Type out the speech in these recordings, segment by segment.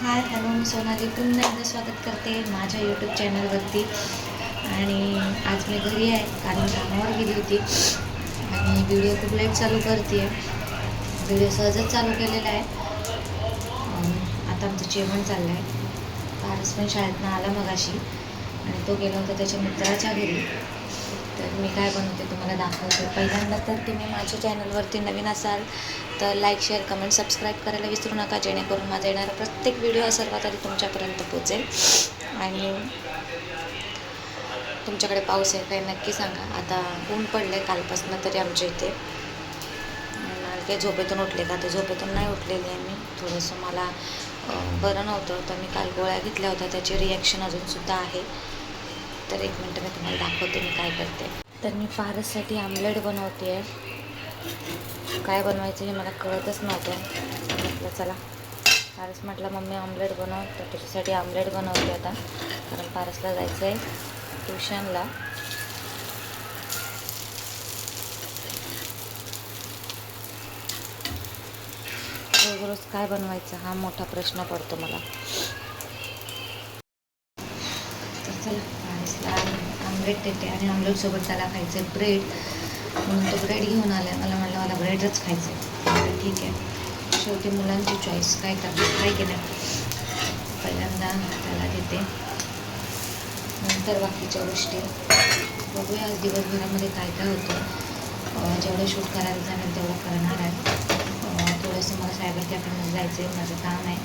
Hi hello, मी सोनाली पुन्हा एकदा स्वागत करते माझ्या यूट्यूब चॅनलवरती. आणि आज मी घरी आहे कारण कामावर गेली होती आणि व्हिडिओ खूप लेट चालू करते आहे. व्हिडिओ सहजच चालू केलेला आहे. आता आमचं जेवण चाललं आहे. पारस पण शाळेतनं आला मगाशी आणि तो गेला होता त्याच्या मित्राच्या घरी. तर मी काय बनवते तुम्हाला दाखवते. पहिल्यांदा तर तुम्ही माझ्या चॅनलवरती नवीन असाल तर लाईक, शेअर, कमेंट, सबस्क्राईब करायला विसरू नका, जेणेकरून माझा येणारा प्रत्येक व्हिडिओ हा सर्वात आधी तुमच्यापर्यंत पोचेल. आणि तुमच्याकडे पाऊस आहे काय नक्की सांगा. आता ऊन पडलं आहे कालपासून तरी आमच्या इथे. काही झोपेतून उठले का? तर झोपेतून नाही उठलेली आहे मी. थोडंसं मला बरं नव्हतं तर मी काल गोळ्या घेतल्या होत्या, त्याची रिॲक्शन अजूनसुद्धा आहे. तर एक मिनटं मी तुम्हाला दाखवते मी काय करते. तर मी पारससाठी आमलेट बनवते आहे. काय बनवायचं हे मला कळतच नव्हतं. म्हटलं चला, पारस म्हटलं मम्मी आमलेट बनव, तर त्याच्यासाठी आमलेट बनवते आता. कारण पारसला जायचं आहे ट्युशनला. रोज रोज काय बनवायचं हा मोठा प्रश्न पडतो मला. तर चला, पारसला आमलेट देते आणि आमलेटसोबत त्याला खायचं आहे ब्रेड. म्हणून तो ब्रेड घेऊन आला आहे. मला म्हटलं मला ब्रेडच खायचं आहे. ठीक आहे, शेवटी मुलांची चॉईस, काय करणार, काय की नाही. पहिल्यांदा त्याला देते, नंतर बाकीच्या गोष्टी बघूया. आज दिवसभरामध्ये काय काय होतं. जेवढं शूट करायला जमेल तेवढं करणार आहे. थोडंसं मला सायबर कॅफेमध्ये जायचं आहे, माझं काम आहे.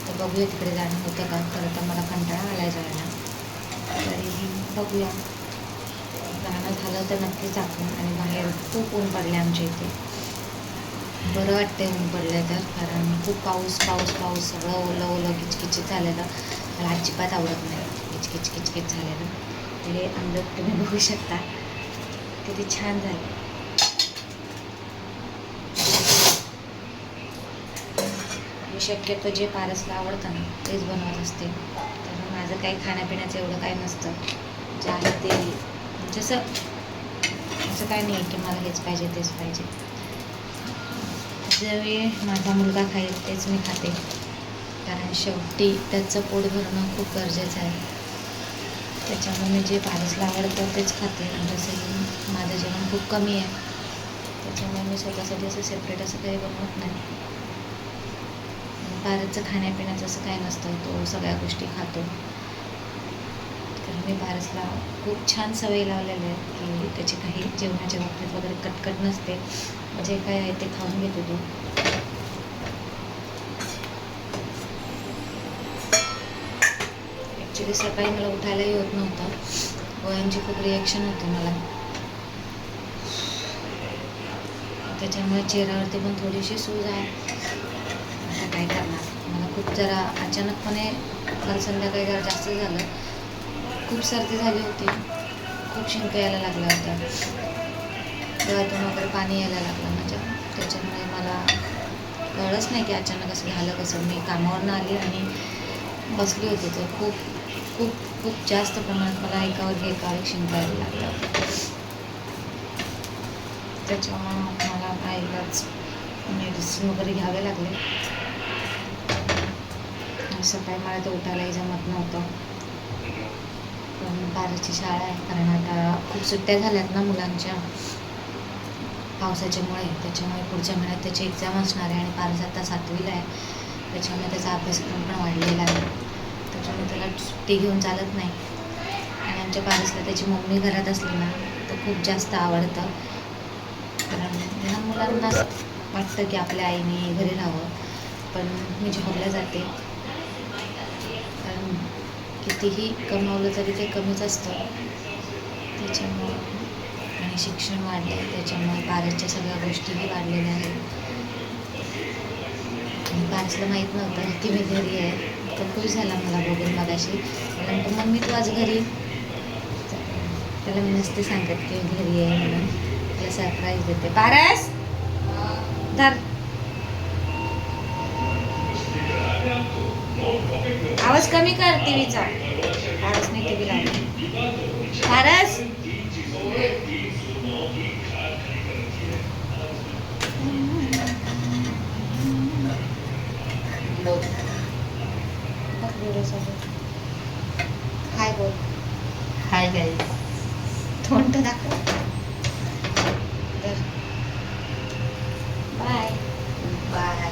तर बघूया तिकडे जाणं होतं का. खरं तर मला कंटाळा आला आहे जायला, तरीही बघूया. जाणं झालं तर नक्कीच आपण. आणि बाहेर खूप ऊन पडले आमच्या इथे. बरं वाटतं ऊन पडलं तर, कारण खूप पाऊस पाऊस पाऊस सगळं ओलं ओलं किचकिच झालेलं मला अजिबात आवडत नाही. किचकिच किचकिच झालेलं. हे आमलेट तुम्ही बघू शकता किती छान झालं. मी शक्यतो जे पारसला आवडतं ना तेच बनवत असते. तर माझं काही खाण्यापिण्याचं एवढं काही नसतं. जे आहे ते जसं, असं काय नाही की मला हेच पाहिजे तेच पाहिजे. जे माझा मुलगा खाईल तेच मी खाते, कारण शेवटी त्याचं पोट भरणं खूप गरजेचं आहे. त्याच्यामुळे मी जे पारसला आवडतं तेच खाते. जसं माझं जेवण खूप कमी आहे, त्याच्यामुळे मी स्वतःसाठी असं सेपरेट असं काही बनवत नाही. पारसचं खाण्यापिण्याचं असं काय नसतं, तो सगळ्या गोष्टी खातो. कारण मी पारसला खूप छान सवय लावलेली आहे की त्याची काही जेवणाच्या बाबतीत वगैरे कटकट नसते. जे काय आहे ते खाऊन घेतो तो. ॲक्च्युली सकाळी मला उठायलाही होत नव्हतं. गोळ्यांची खूप रिॲक्शन होती मला, त्याच्यामुळे चेहऱ्यावरती पण थोडीशी सूज आहे. आता काय करणार. मला खूप जरा अचानकपणे काल संध्याकाळी जरा जास्त झालं. खूप सर्दी झाली होती, खूप शिंका यायला लागल्या होत्या, डोळ्यातून वगैरे पाणी यायला लागलं माझ्या. त्याच्यामुळे मला कळलंच नाही की अचानक असं झालं कसं. मी कामावरनं आली आणि बसली होती तर खूप खूप खूप जास्त प्रमाणात मला एकावर शिंका यायला लागल्या होत्या. त्याच्यामुळं मला आईलाच मेडिसिन वगैरे घ्यावे लागले. सकाळी मला ते उठायलाही जमत नव्हतं. पण पारसची शाळा आहे, कारण आता खूप सुट्ट्या झाल्यात ना मुलांच्या पावसाच्यामुळे. त्याच्यामुळे पुढच्या महिन्यात त्याची एक्झाम असणार आहे आणि पारस आता 7वीला आहे. त्याच्यामुळे त्याचा अभ्यासक्रम पण वाढलेला आहे. त्याच्यामुळे त्याला सुट्टी घेऊन चालत नाही. आणि आमच्या पारसला त्याची मम्मी घरात असली ना तर खूप जास्त आवडतं. कारण लहान मुलांना वाटतं की आपल्या आईने घरी राहावं, पण मी जॉबला जाते. कारण कितीही कमावलं तरी ते कमीच असतं. त्याच्यामुळं आणि शिक्षण वाढले, त्याच्यामुळे पारसच्या सगळ्या गोष्टीही वाढलेल्या आहेत. आणि पारसला माहीत नव्हतं की मी घरी आहे. तो खुश झाला मला बघून मगाशी. मला म्हणतो मम्मी तू आज घरी. त्याला मी नसते सांगत की घरी आहे म्हणून, त्याला सरप्राईज देते. पारस धर, आवाज कमी कर टीव्हीचा. पारसने टीव्ही लावला. पारस व्हिडिओसाठी. हाय बोल. Hi guys. तोंड दाखव. Bye bye.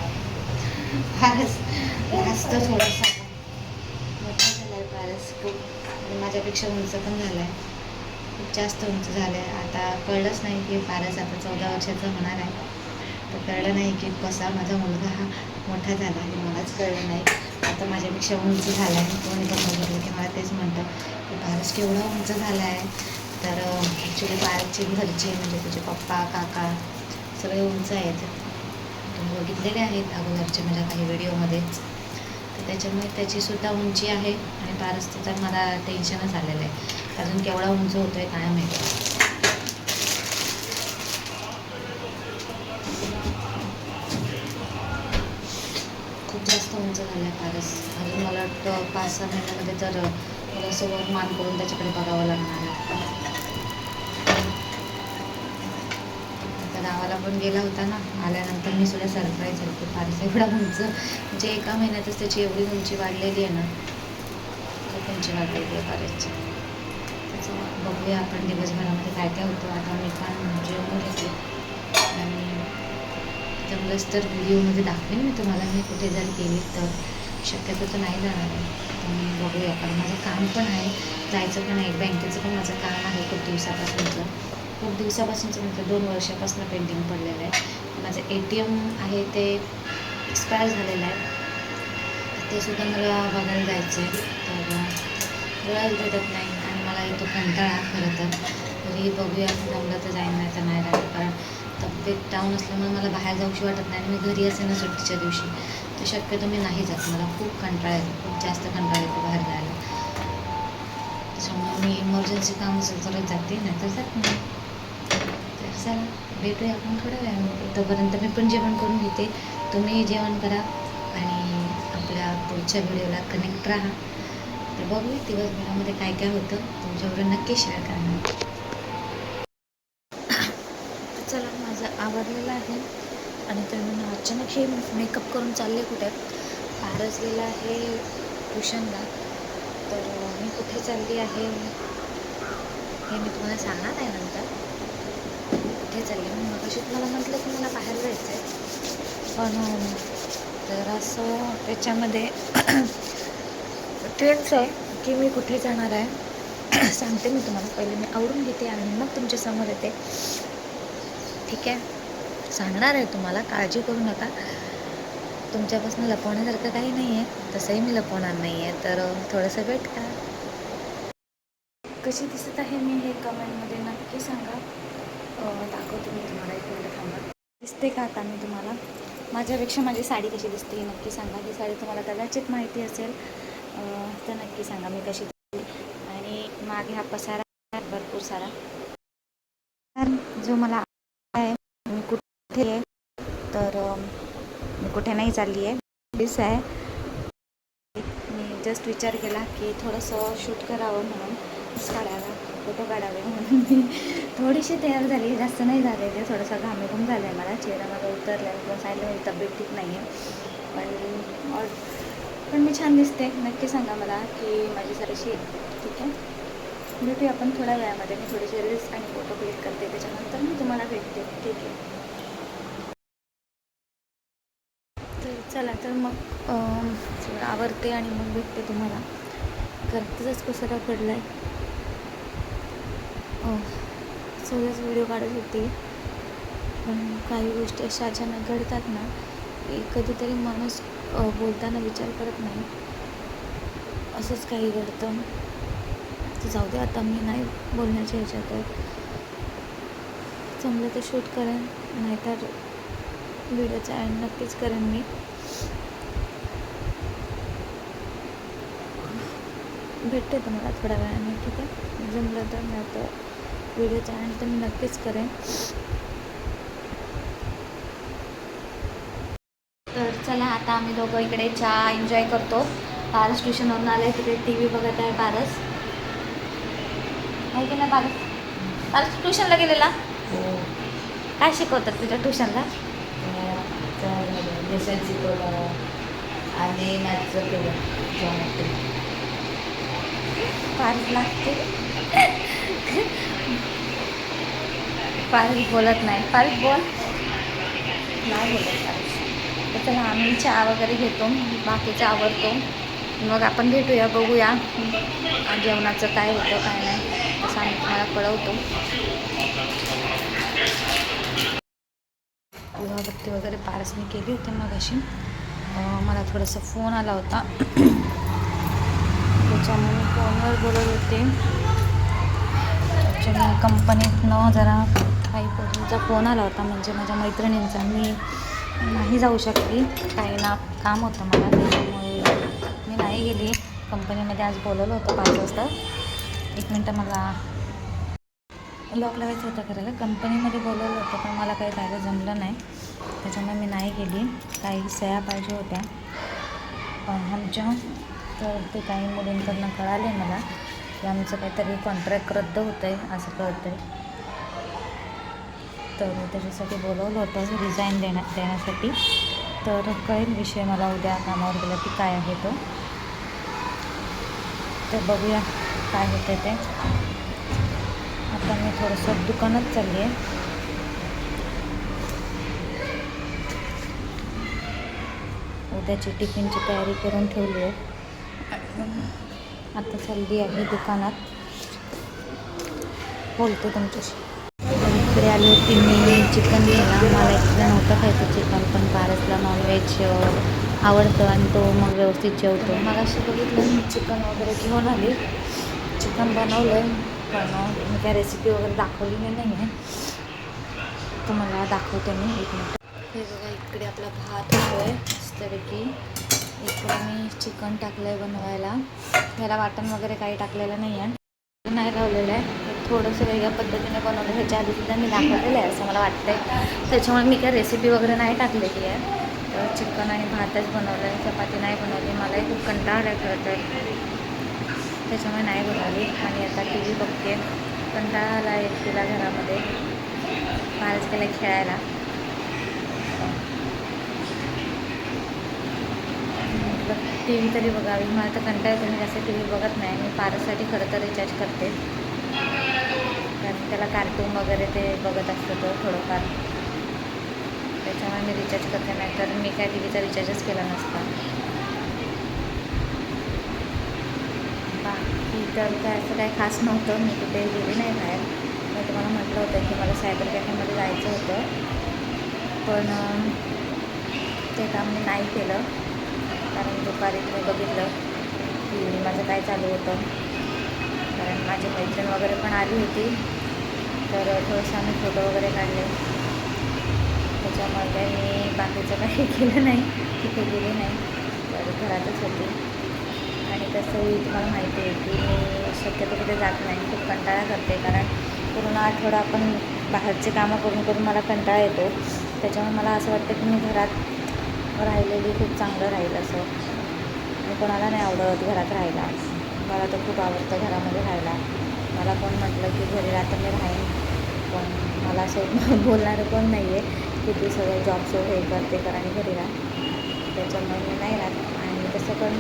फारच जास्त थोडासा मोठा झाला आहे फारच खूप, आणि माझ्यापेक्षा उंच पण झाला आहे, खूप जास्त उंच झालं आहे. आता कळलंच नाही की फारच आता 14 वर्षाचा होणार आहे, तर कळलं नाही की कसा माझा मुलगा हा मोठा झाला हे मलाच कळलं नाही. आता माझ्यापेक्षा उंच झाला आहे. कोणी पण बघितलं की मला तेच म्हणतं की फारच केवढा उंच झाला आहे. तर ॲक्च्युली फारसचे घरचे म्हणजे तुझे पप्पा काका सगळे उंच आहेत, तुम्ही बघितलेले आहेत अगोदरचे माझ्या काही व्हिडिओमध्येच. तर त्याच्यामुळे त्याचीसुद्धा उंची आहे, आणि फारसचं तर मला टेन्शनच आलेलं आहे, अजून केवढा उंच होतो आहे काय माहिती. खूप जास्त उंच झालं आहे फारस. अजून मला वाटतं 5-6 महिन्यामध्ये तर मला असं वर मान करून त्याच्याकडे बघावं लागणार आहे. आता गावाला पण गेला होता ना, आल्यानंतर मी सुद्धा सरप्राईज झाली की फारस एवढा उंच, म्हणजे एका महिन्यातच त्याची एवढी उंची वाढलेली आहे ना, खूप उंची वाढलेली आहे फारसची. त्याचं बघूया आपण दिवसभरामध्ये काय काय होतं. आता मी पण जेवण घेते, आणि जमलंच तर व्हिडिओमध्ये दाखवेन मी तुम्हाला, मी कुठे जर गेली तर. शक्यतो तर नाही जाणार आहे, तर मी बघूया, कारण माझं काम पण आहे, जायचं पण आहे. बँकेचं पण माझं काम आहे खूप दिवसापासूनचं म्हणजे 2 वर्षापासून पेंडिंग पडलेलं आहे. माझं ATM आहे ते एक्सपायर झालेलं आहे, ते सुद्धा मला बघायला जायचं आहे. तर वेळच भेटत नाही, आणि मला येतो कंटाळा खरं तर. तरी बघूया, जमलं तर जाईन, नाही तर नाही जाणार, कारण तब्येत डाऊन असल्यामुळे मला बाहेर जाऊशी वाटत नाही, आणि मी घरी असेल ना सुट्टीच्या दिवशी तर शक्यतो मी नाही जात. मला खूप कंटाळा येतो, खूप जास्त कंटाळा येतो बाहेर जायला. त्याच्यामुळे मी इमर्जन्सी काम असेल तरच जाते, नाही तर जात नाही. तर चला भेटूया आपण थोड्या वेळामध्ये. तोपर्यंत मी पण जेवण करून घेते, तुम्ही जेवण करा, आणि आपल्या पुढच्या व्हिडिओला कनेक्ट राहा. तर बघूया दिवसभरामध्ये काय काय होतं, तुमच्याबरोबर नक्की शेअर करणार. चला, माझं आवडलेलं आहे, आणि तर मी अचानक हे मेकअप करून चालले कुठे. फारच गेला आहे ट्युशनला, तर मी कुठे चालली आहे हे मी तुम्हाला सांगणार आहे नंतर. कुठे चालली मी मगाशी तुम्हाला म्हटलं की मला बाहेर जायचं आहे, पण तर असं त्याच्यामध्ये ट्रेंड्स आहे की मी कुठे जाणार आहे सांगते मी तुम्हाला. पहिले मी आवरून घेते आणि मग तुमच्यासमोर येते, ठीक आहे. सांगणार आहे तुम्हाला, काळजी करू नका. तुमच्यापासून लपवण्यासारखं काही नाही आहे, तसंही मी लपवणार नाही आहे, तर थोडंसं वेट करा. कशी दिसत आहे मी हे कमेंटमध्ये नक्की सांगा. दाखवते मी तुम्हाला, एक मिनिट थांबा. दिसते का आता मी तुम्हाला? माझ्यापेक्षा माझी साडी कशी दिसते हे नक्की सांगा. ही साडी तुम्हाला कदाचित माहिती असेल, तर नक्की सांगा मी कशी दिसते. आणि मागे हा पसारा आहे भरपूर सारा, जो मला आहे. मी कुठे आहे तर मी कुठे नाही चालली आहे, दिस आहे. मी जस्ट विचार केला की थोडंसं शूट करावं म्हणून, काढायला फोटो काढावे म्हणून मी थोडीशी तयार झाली, जास्त नाही झाले. ते थोडंसं घामेघूम झालं आहे मला, चेहरा माझा उतरला आहे, किंवा सांगितलं माझी तब्येत ठीक नाही आहे, पण मी छान दिसते. नक्की सांगा मला की माझी सारीशी ठीक आहे. भेटूया आपण थोड्या वेळामध्ये. मी थोडेसे रील्स आणि फोटो क्लिक करते, त्याच्यानंतर मी तुम्हाला भेटते, ठीक आहे. तर चला, तर मग आवडते आणि मग भेटते तुम्हाला. घरातच पसारा पडला आहे, सगळ्याच व्हिडिओ काढत होते, पण काही गोष्टी अशा अचानक घडतात ना की कधीतरी माणूस बोलताना विचार करत नाही, असंच काही घडतं. तर जाऊ दे, आता मी नाही बोलण्याच्या ह्याच्यात आहे. जमलं तर शूट करेन, नाहीतर व्हिडिओचा एंड नक्कीच करेन मी. भेटते तुम्हाला थोड्या वेळाने, ठीक आहे. जमलं तर, नाही तर व्हिडिओचा एंड तर मी नक्कीच करेन. तर चला, आता आम्ही दोघं इकडे चहा एन्जॉय करतो. पारस ट्युशनवरून आले, तिकडे TV बघत आहे पारस. नाही की नाही पारस ट्युशनला गेलेला? काय शिकवतात तुझ्या ट्युशनला? लेसन शिकवलं, आणि मॅथचं केलं जॉमेट्री. फारच लागते. फारच बोलत नाही. फारच बोल नाही बोलत फारच. तर चला आम्ही चहा वगैरे घेतो, बाकीचं आवडतो. मग आपण भेटूया, बघूया जेवणाचं काय होतं काय नाही, तसं आम्ही तुम्हाला कळवतो. अगरबत्ती वगैरे पारसने केली होती मग अशी. मला थोडासा फोन आला होता, त्याच्यामुळे मी फोनवर बोलत होते. ॲक्च्युली कंपनीतनं जरा काही पोरींचा फोन आला होता, म्हणजे माझ्या मैत्रिणींचा. मी नाही जाऊ शकली, काही ना काम होतं मला, त्याच्यामुळे मी नाही गेली. कंपनीमध्ये आज बोलवलं होतं 5 वाजता. 1 मिनटं, मला लॉक लावायचं होतं करायला. कंपनीमध्ये बोलवलं होतं पण मला काही जायला जमलं नाही, त्याच्यामुळे मी नाही गेली. काही सह्या पाहिजे होत्या आमच्या, तर ते काही मुलींकडनं कळाले मला की आमचं काहीतरी कॉन्ट्रॅक्ट रद्द होतं आहे असं कळतं आहे. तर त्याच्यासाठी बोलवलं होतं रिझाईन देण्यासाठी. तर कळेल विषय मला उद्या कामावर गेलं की काय आहे तो. तर बघूया काय होतं ते. आता मी थोडंसं दुकानात चालली आहे. उद्याची टिफिनची तयारी करून ठेवली आहे. आता चालली आहे दुकानात, बोलते तुमच्याशी. इकडे आली होती मी चिकन घ्यायला. मला इकडे नव्हतं खायचं चिकन, पण पारसला नॉनव्हेज आवडतं आणि तो मग व्यवस्थित जेवतो. मग अशी बघितलं मी चिकन वगैरे घेऊन आली, चिकन बनवलं आहे. पण मी काय रेसिपी वगैरे दाखवली नाही आहे, तुम्हाला दाखवते मी 1 मिनिट. हे बघा, इकडे आपला भात होतो आहे मस्तपैकी. इकडे मी चिकन टाकलं आहे बनवायला. ह्याला वाटण वगैरे काही टाकलेलं नाही आहे, नाही लावलेलं आहे. थोडंसं वेगळ्या पद्धतीने बनवलं. ह्याच्या आधीसुद्धा मी दाखवलेलं आहे असं मला वाटतं आहे, त्याच्यामुळे मी काय रेसिपी वगैरे नाही टाकलेली आहे. तर चिकन आणि भातच बनवलं आहे, चपाती नाही बनवली. मलाही खूप कंटाळा आहे खरं तर, त्याच्यामुळे नाही बनवली. आणि आता टी व्ही बघते. कंटाळा आला आहे तिला घरामध्ये, बाहेरच गेला खेळायला. टी व्ही तरी बघावी, मला तर कंटाळा येतो. मी जास्त टी व्ही बघत नाही. मी पारससाठी खरं तर रिचार्ज करते, कारण त्याला कार्टून वगैरे ते बघत असतं तो थोडंफार, त्याच्यामुळे मी रिचार्ज करते. नाही तर मी काय टी व्हीचा रिचार्जच केला नसता. बाकी तर काय असं काही खास नव्हतं. मी कुठे गेली नाही बाहेर. मी तुम्हाला म्हटलं होतं की मला सायबर कॅफेमध्ये जायचं होतं, पण ते काम मी नाही केलं, कारण दुपारी मी बघितलं की माझं काय चालू होतं. कारण माझी मैत्रीण वगैरे पण आली होती, तर थोडंसं आम्ही फोटो वगैरे काढले. त्याच्यामुळे काय मी बाकीचं काही केलं नाही, तिथे गेले नाही, तर घरातच होते. आणि तसंही तुम्हाला माहिती आहे की मी शक्यतो कुठे जात नाही, खूप कंटाळा करते. कारण पूर्ण आठवडा आपण बाहेरचे कामं करून करून मला कंटाळा येतो. त्याच्यामुळे मला असं वाटतं की मी घरात राहिलेली खूप चांगलं राहील असं. मी कोणाला नाही आवडत घरात राहायला, मला तर खूप आवडतं घरामध्ये राहायला. मला कोण म्हटलं की घरी राहता मी राहीन, पण मला असं बोलणारं कोण नाही आहे की तू सगळं जॉब सोड, हे कर ते कर आणि घरी राहा. त्याच्यामुळे मी नाही राहत. आणि तसं पण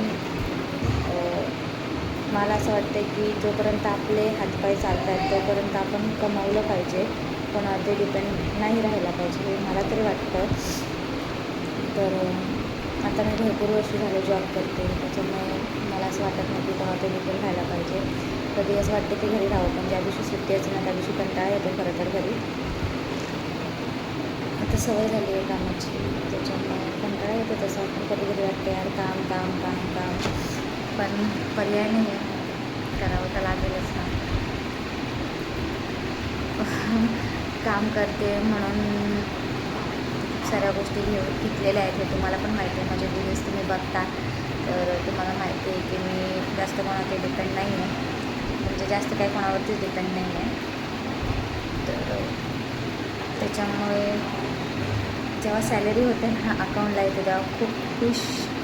मला असं वाटतं की जोपर्यंत आपले हातपाय चालत आहेत तोपर्यंत आपण कमावलं पाहिजे, कोणावर ते डिपेंड नाही राहायला पाहिजे, हे मला तरी वाटतं. तर आता मी भरपूर वर्ष झाले जॉब करते, त्याच्यामुळे मला असं वाटत नाही की कोणावर ते डिपेंड राहायला पाहिजे. कधी असं वाटतं की घरी राहावं, पण ज्या दिवशी सुट्टी असते ना त्या दिवशी कंटाळा येतो खरं तर घरी. आता सवय झाली आहे कामाची, त्याच्यामुळे कंटाळा येतो. तसं आपण कधी कधी वाटतं यार काम काम काम काम, पण पर्याय नाही आहे, करावं तर लागेलच ना. काम करते म्हणून साऱ्या गोष्टी घेतलेल्या आहेत, हे तुम्हाला पण माहिती आहे. माझे व्हिडिओज तुम्ही बघता तर तुम्हाला माहिती आहे की मी जास्त कोणावरती डिपेंड नाही आहे, म्हणजे जास्त काही कोणावरतीच डिपेंड नाही आहे. तर त्याच्यामुळे जेव्हा सॅलरी होते ना अकाउंटला येते तेव्हा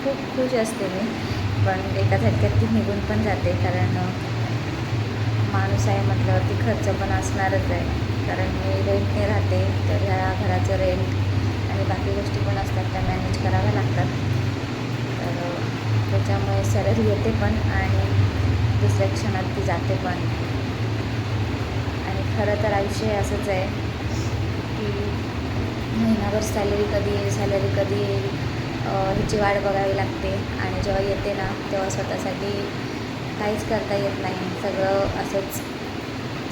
खूप खुश असते मी, पण एका झटक्यात ती निघून पण जाते. कारण माणूस आहे म्हटल्यावरती खर्च पण असणारच आहे. कारण मी रेंटने राहते, तर ह्या घराचं रेंट आणि बाकी गोष्टी पण असतात त्या मॅनेज कराव्या लागतात. तर त्याच्यामुळे सरळ येते पण आणि दुसऱ्या क्षणात ती जाते पण. आणि खरं तर आयुष्य असंच आहे की महिनाभर सॅलरी कधी येईल हिची वाट बघावी लागते. आणि जेव्हा येते ना तेव्हा स्वतःसाठी काहीच करता येत नाही. सगळं असंच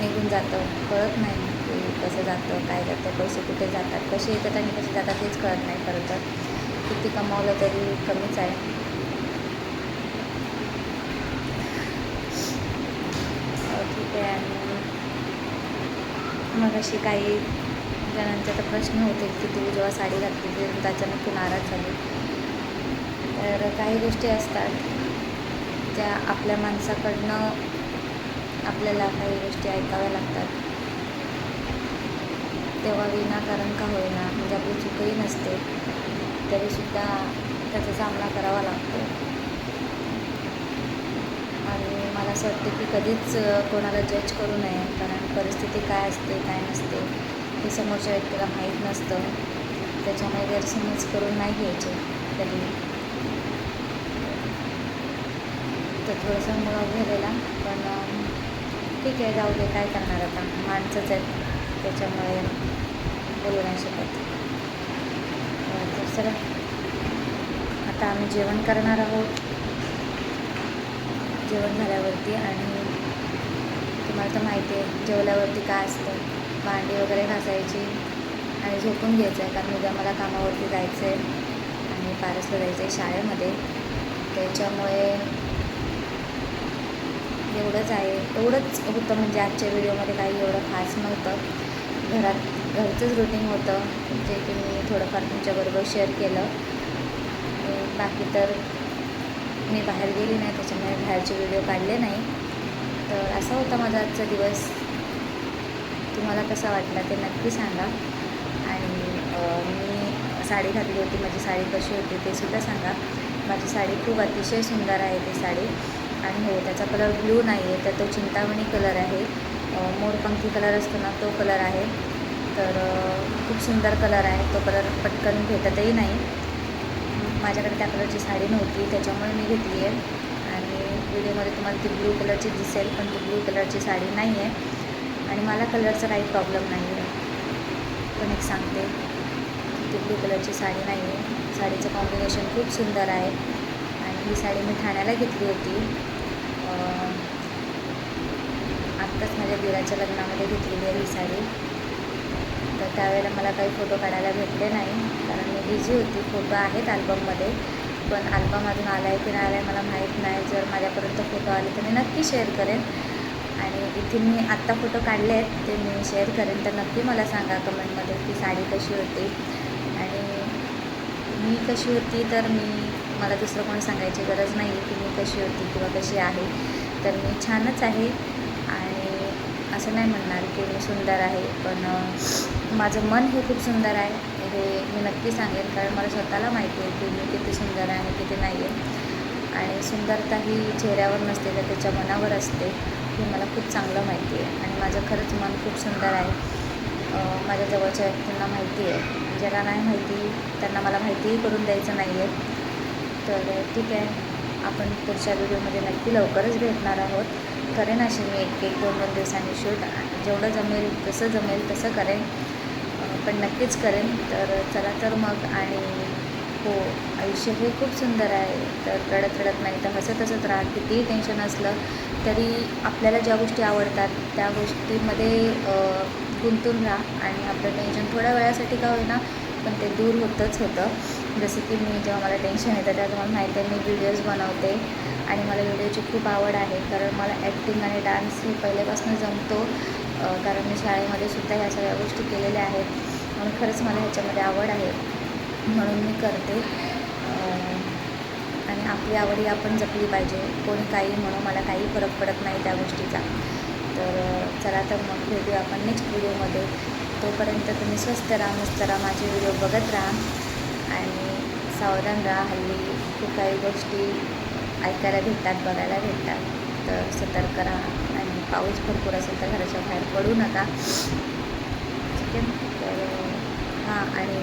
निघून जातं, कळत नाही की कसं जातं, काय जातं, पैसे कुठे जातात, कसे येतात आणि कसे जातात हेच कळत नाही. खरं तर किती कमावलं तरी कमीच आहे. ठीक आहे. आणि मग अशी काही जणांचा तर प्रश्न होते की तू जेव्हा साडी घातली तर अचानक तू नाराज झाली. तर काही गोष्टी असतात त्या आपल्या माणसाकडनं आपल्याला काही गोष्टी ऐकाव्या लागतात. तेव्हा विनाकारण का होईना, म्हणजे आपली चूकही नसते तरीसुद्धा त्याचा सामना करावा लागतो. आणि मला असं वाटतं की कधीच कोणाला जज करू नये, कारण परिस्थिती काय असते काय नसते हे समोरच्या व्यक्तीला माहीत नसतं. त्याच्यामुळे गैरसमज करून नाही घ्यायचे कधी. तर थोडंसं मुळं झालेला पण ठीक आहे, जाऊ दे, काय करणार आता, माणसंच आहेत त्याच्यामुळे बोलू नाही शकत. तर चला आता आम्ही जेवण करणार आहोत. जेवण झाल्यावरती आणि तुम्हाला तर माहिती आहे जेवल्यावरती काय असतं, भांडी वगैरे घासायची आणि झोपून घ्यायचं आहे. कारण उद्या मला कामावरती जायचं आहे आणि पारसला जायचं आहे शाळेमध्ये. त्याच्यामुळे एवढंच होतं. म्हणजे आजच्या व्हिडिओमध्ये काही एवढं खास नव्हतं. घरचंच रुटीन होतं जे की मी थोडंफार तुमच्याबरोबर शेअर केलं. बाकी तर मी बाहेर गेली नाही, त्याच्यामुळे बाहेरचे व्हिडिओ काढले नाही. तर असा होता माझा आजचा दिवस. तुम्हाला कसा वाटला ते नक्की सांगा. आणि मी साडी घातली होती, माझी साडी कशी होती ते सुद्धा सांगा. माझी साडी खूप अतिशय सुंदर आहे ती साडी. आणि हो, त्याचा कलर ब्ल्यू नाही आहे, तर तो चिंतामणी कलर आहे. मोरपंखी कलर असतो ना तो कलर आहे. तर खूप सुंदर कलर आहे. तो कलर पटकन भेटतही नाही. माझ्याकडे त्या कलरची साडी नव्हती त्याच्यामुळे मी घेतली आहे. आणि व्हिडिओमध्ये तुम्हाला ती ब्ल्यू कलरची दिसेल, पण ती ब्ल्यू कलरची साडी नाही आहे. आणि मला कलरचा काही प्रॉब्लेम नाही आहे, पण एक सांगते ती ब्ल्यू कलरची साडी नाही आहे. साडीचं कॉम्बिनेशन खूप सुंदर आहे. आणि ही साडी मी ठाण्याला घेतली होती. आत्ताच माझ्या दिराच्या लग्नामध्ये घेतलेली आहे ही साडी. तर त्यावेळेला मला काही फोटो काढायला भेटले नाही, कारण मी बिझी होती. फोटो आहेत अल्बममध्ये, पण अल्बम अजून आला आहे की नाही आला आहे मला माहीत नाही. जर माझ्यापर्यंत फोटो आले तर मी नक्की शेअर करेन. आणि इथे मी आत्ता फोटो काढले आहेत ते मी शेअर करेन. तर नक्की मला सांगा कमेंटमध्ये की साडी कशी होती. आणि मी कशी होती तर मला दुसरं कोणी सांगायची गरज नाही की मी कशी होती किंवा कशी आहे. तर मी छानच आहे. आणि असं नाही म्हणणार की मी सुंदर आहे, पण माझं मन हे खूप सुंदर आहे हे मी नक्की सांगेन. कारण मला स्वतःला माहिती आहे की मी किती सुंदर आहे आणि किती नाही आहे. आणि सुंदरता ही चेहऱ्यावर नसते तर त्याच्या मनावर असते हे मला खूप चांगलं माहिती आहे. आणि माझं खरंच मन खूप सुंदर आहे. माझ्या जवळच्या व्यक्तींना माहिती आहे. ज्याला नाही माहिती त्यांना मला माहितीही करून द्यायचं नाही आहे. तर ठीक आहे, आपण पुढच्या व्हिडिओमध्ये नक्की लवकरच भेटणार आहोत. करेन अशी मी एक 2 दिवसांनी शूट. जवढं जमेल जसं जमेल तसं करेन, पण नक्कीच करेन. तर चला तर मग. आणि हो, आयुष्य हे खूप सुंदर आहे. तर रडत नाही तर हसत राहा. कितीही टेन्शन असलं तरी आपल्याला ज्या गोष्टी आवडतात त्या गोष्टीमध्ये गुंतून राहा. आणि आपलं टेन्शन थोड्या वेळासाठी का होईना पण ते दूर होतं. जसं की मी जेव्हा मला टेन्शन येतं तेव्हा तुम्हाला माहिती आहे मी व्हिडिओज बनवते. आणि मला व्हिडिओची खूप आवड आहे, कारण मला ॲक्टिंग आणि डान्स हे पहिल्यापासून जमतो. कारण मी शाळेमध्ये सुद्धा ह्या सगळ्या गोष्टी केलेल्या आहेत. म्हणून खरंच मला ह्याच्यामध्ये आवड आहे, म्हणून मी करते. आणि आपली आवड ही आपण जपली पाहिजे. कोणी काही म्हणून मला काही फरक पडत नाही त्या गोष्टीचा. तर चला तर मग भेटूया आपण नेक्स्ट व्हिडिओमध्ये. तोपर्यंत तुम्ही स्वस्त राहा, मस्त राहा, माझे व्हिडिओ बघत राहा आणि सावधान राहा. हल्ली खूप काही गोष्टी ऐकायला भेटतात, बघायला भेटतात. तर सतर्क राहा. आणि पाऊस भरपूर असेल तर घराच्या बाहेर पडू नका. ठीक आहे. तर हां, आणि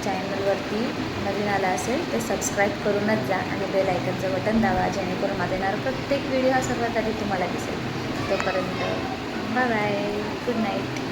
चॅनलवरती नवीन आला असेल ते सबस्क्राईब करूनच जा आणि बेल आयकनचं बटन दाबा, जेणेकरून माझा येणारा प्रत्येक व्हिडिओ हा सर्वात आधी तुम्हाला दिसेल. तोपर्यंत बाय बाय, गुड नाईट.